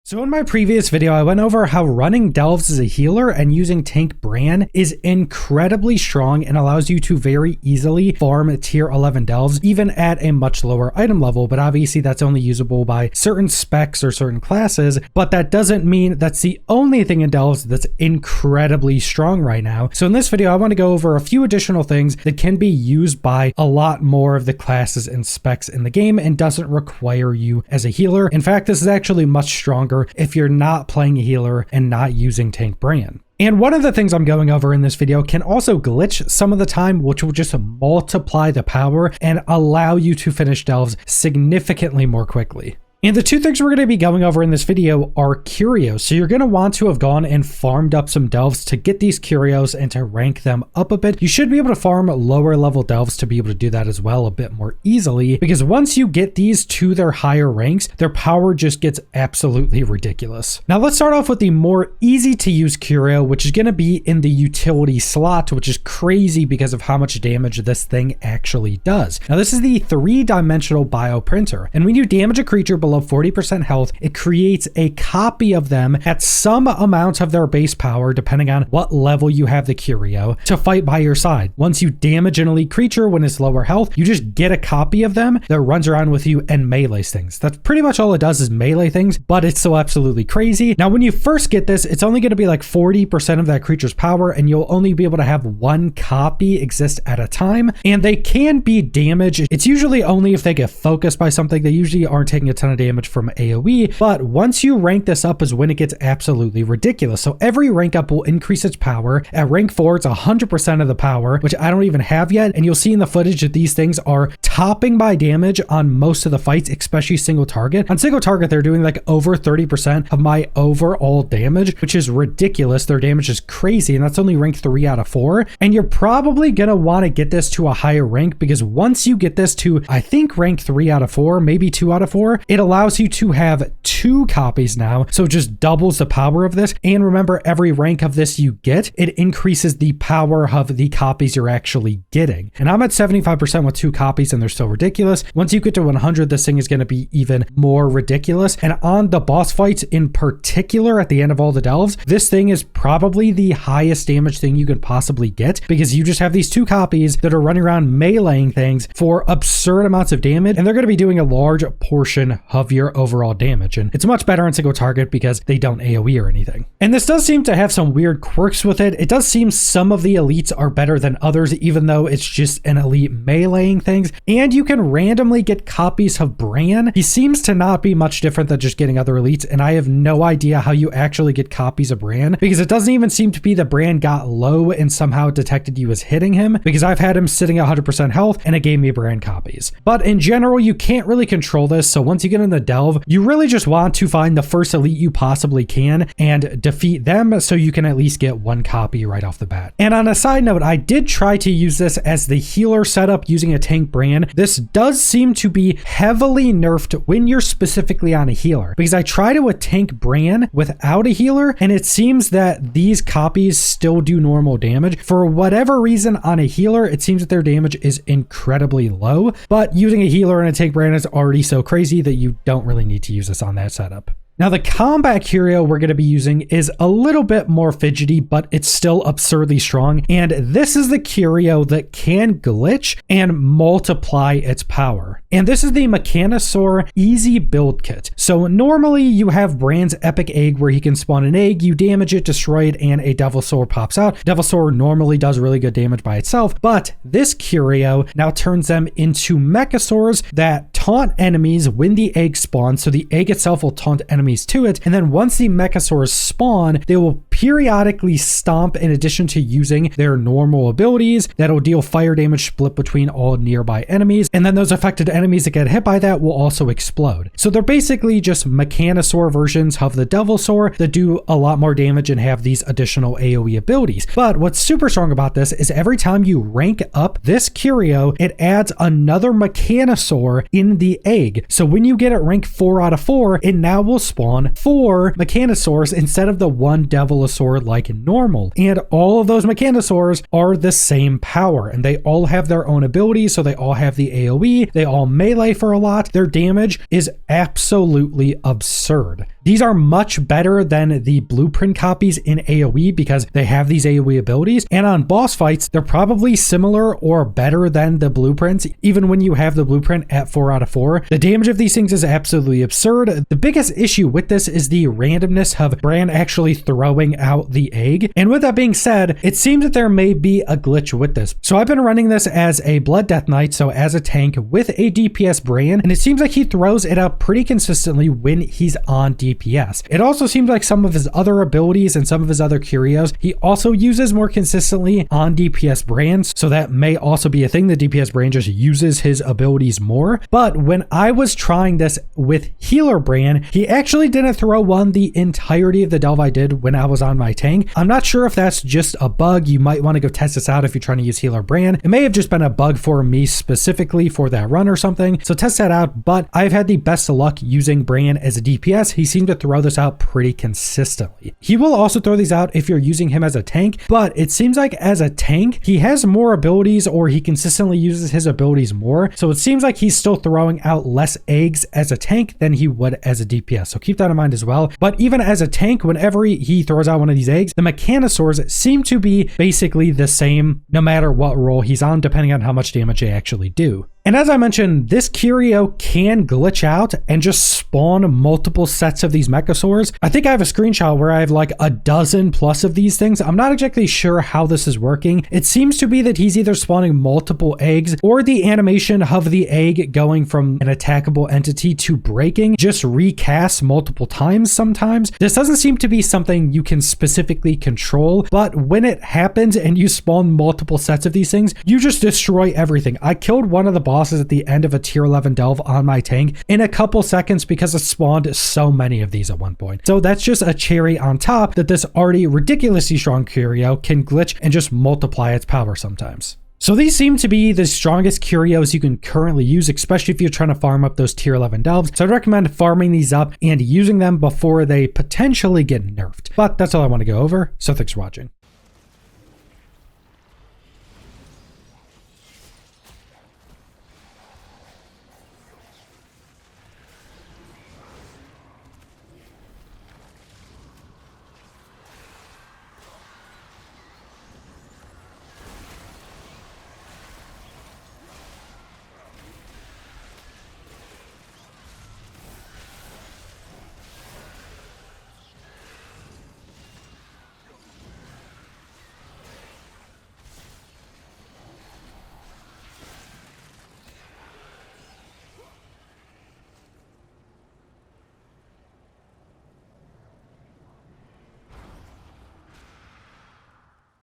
So in my previous video, I went over how running delves as a healer and using tank Bran is incredibly strong and allows you to very easily farm tier 11 delves, even at a much lower item level. But obviously that's only usable by certain specs or certain classes, but that doesn't mean that's the only thing in delves that's incredibly strong right now. So in this video, I want to go over a few additional things that can be used by a lot more of the classes and specs in the game and doesn't require you as a healer. In fact, this is actually much stronger if you're not playing a healer and not using tank Bran. And one of the things I'm going over in this video can also glitch some of the time, which will just multiply the power and allow you to finish delves significantly more quickly. And the two things we're going to be going over in this video are curios. So you're going to want to have gone and farmed up some delves to get these curios and to rank them up a bit. You should be able to farm lower level delves to be able to do that as well a bit more easily, because once you get these to their higher ranks, their power just gets absolutely ridiculous. Now let's start off with the more easy to use curio, which is going to be in the utility slot, which is crazy because of how much damage this thing actually does. Now this is the 3-dimensional bioprinter, and when you damage a creature below 40% health, it creates a copy of them at some amount of their base power, depending on what level you have the curio, to fight by your side. Once you damage an elite creature when it's lower health, you just get a copy of them that runs around with you and melees things. That's pretty much all it does, is melee things, but it's so absolutely crazy. Now, when you first get this, it's only going to be like 40% of that creature's power, and you'll only be able to have one copy exist at a time, and they can be damaged. It's usually only if they get focused by something. They usually aren't taking a ton of damage from AoE, but once you rank this up is when it gets absolutely ridiculous. So every rank up will increase its power. At rank 4, it's 100% of the power, which I don't even have yet, and you'll see in the footage that these things are topping by damage on most of the fights, especially single target. On single target, they're doing like over 30% of my overall damage, which is ridiculous. Their damage is crazy, and that's only rank 3 out of 4. And you're probably gonna want to get this to a higher rank, because once you get this to, I think, rank 3 out of 4, maybe 2 out of 4, it allows you to have 2 copies now, so it just doubles the power of this. And remember, every rank of this you get, it increases the power of the copies you're actually getting. And I'm at 75% with 2 copies, and they're still ridiculous. Once you get to 100, this thing is going to be even more ridiculous. And on the boss fights in particular, at the end of all the delves, this thing is probably the highest damage thing you could possibly get, because you just have these 2 copies that are running around meleeing things for absurd amounts of damage, and they're going to be doing a large portion of your overall damage. And it's much better on single target because they don't AoE or anything. And this does seem to have some weird quirks with it. It does seem some of the elites are better than others, even though it's just an elite meleeing things. And you can randomly get copies of Bran. He seems to not be much different than just getting other elites, and I have no idea how you actually get copies of Bran, because it doesn't even seem to be that Bran got low and somehow detected you as hitting him, because I've had him sitting at 100% health and it gave me Bran copies. But in general, you can't really control this. So once you get in the delve, you really just want to find the first elite you possibly can and defeat them, so you can at least get 1 copy right off the bat. And on a side note, I did try to use this as the healer setup using a tank Bran. This does seem to be heavily nerfed when you're specifically on a healer, because I tried it with tank Bran without a healer, and it seems that these copies still do normal damage. For whatever reason, on a healer, it seems that their damage is incredibly low, but using a healer and a tank Bran is already so crazy that you don't really need to use this on that setup. Now, the combat curio we're going to be using is a little bit more fidgety, but it's still absurdly strong. And this is the curio that can glitch and multiply its power. And this is the Mechanosaurus Easy Build Kit. So normally you have Bran's Epic Egg where he can spawn an egg, you damage it, destroy it, and a Devilsaur pops out. Devilsaur normally does really good damage by itself, but this curio now turns them into Mechasaurs that taunt enemies when the egg spawns. So the egg itself will taunt enemies to it, and then once the Mechasaurs spawn, they will periodically stomp in addition to using their normal abilities that'll deal fire damage split between all nearby enemies, and then those affected enemies that get hit by that will also explode. So they're basically just Mechanosaur versions of the Devilsaur that do a lot more damage and have these additional AoE abilities. But what's super strong about this is every time you rank up this curio, it adds another Mechanosaur in the egg. So when you get it rank 4 out of 4, it now will spawn 4 Mechanosaurs instead of the 1 Devilosaur like normal. And all of those Mechanosaurs are the same power, and they all have their own abilities, so they all have the AoE, they all melee for a lot. Their damage is absolutely absurd. These are much better than the blueprint copies in AoE because they have these AoE abilities, and on boss fights, they're probably similar or better than the blueprints, even when you have the blueprint at 4 out of 4. The damage of these things is absolutely absurd. The biggest issue with this is the randomness of Bran actually throwing out the egg. And with that being said, it seems that there may be a glitch with this. So I've been running this as a Blood Death Knight, so as a tank with a DPS Bran, and it seems like he throws it out pretty consistently when he's on DPS. It also seems like some of his other abilities and some of his other curios, he also uses more consistently on DPS Bran, so that may also be a thing. The DPS Bran just uses his abilities more. But when I was trying this with Healer Bran, he actually didn't throw one the entirety of the delve I did when I was on my tank. I'm not sure if that's just a bug. You might want to go test this out if you're trying to use Healer Bran. It may have just been a bug for me specifically for that run or something, so test that out. But I've had the best of luck using Bran as a DPS. He seemed to throw this out pretty consistently. He will also throw these out if you're using him as a tank, but it seems like as a tank, he has more abilities, or he consistently uses his abilities more. So it seems like he's still throwing out less eggs as a tank than he would as a DPS. So keep that in mind as well. But even as a tank, whenever he throws out one of these eggs, the Mechanosaurs seem to be basically the same no matter what role he's on, depending on how much damage they actually do. And as I mentioned, this curio can glitch out and just spawn multiple sets of these Mechasaurs. I think I have a screenshot where I have like a dozen plus of these things. I'm not exactly sure how this is working. It seems to be that he's either spawning multiple eggs, or the animation of the egg going from an attackable entity to breaking just recasts multiple times sometimes. This doesn't seem to be something you can specifically control, but when it happens and you spawn multiple sets of these things, you just destroy everything. I killed one of the bosses at the end of a tier 11 delve on my tank in a couple seconds because it spawned so many of these at one point. So that's just a cherry on top that this already ridiculously strong curio can glitch and just multiply its power sometimes. So these seem to be the strongest curios you can currently use, especially if you're trying to farm up those tier 11 delves. So I'd recommend farming these up and using them before they potentially get nerfed. But that's all I want to go over, so thanks for watching.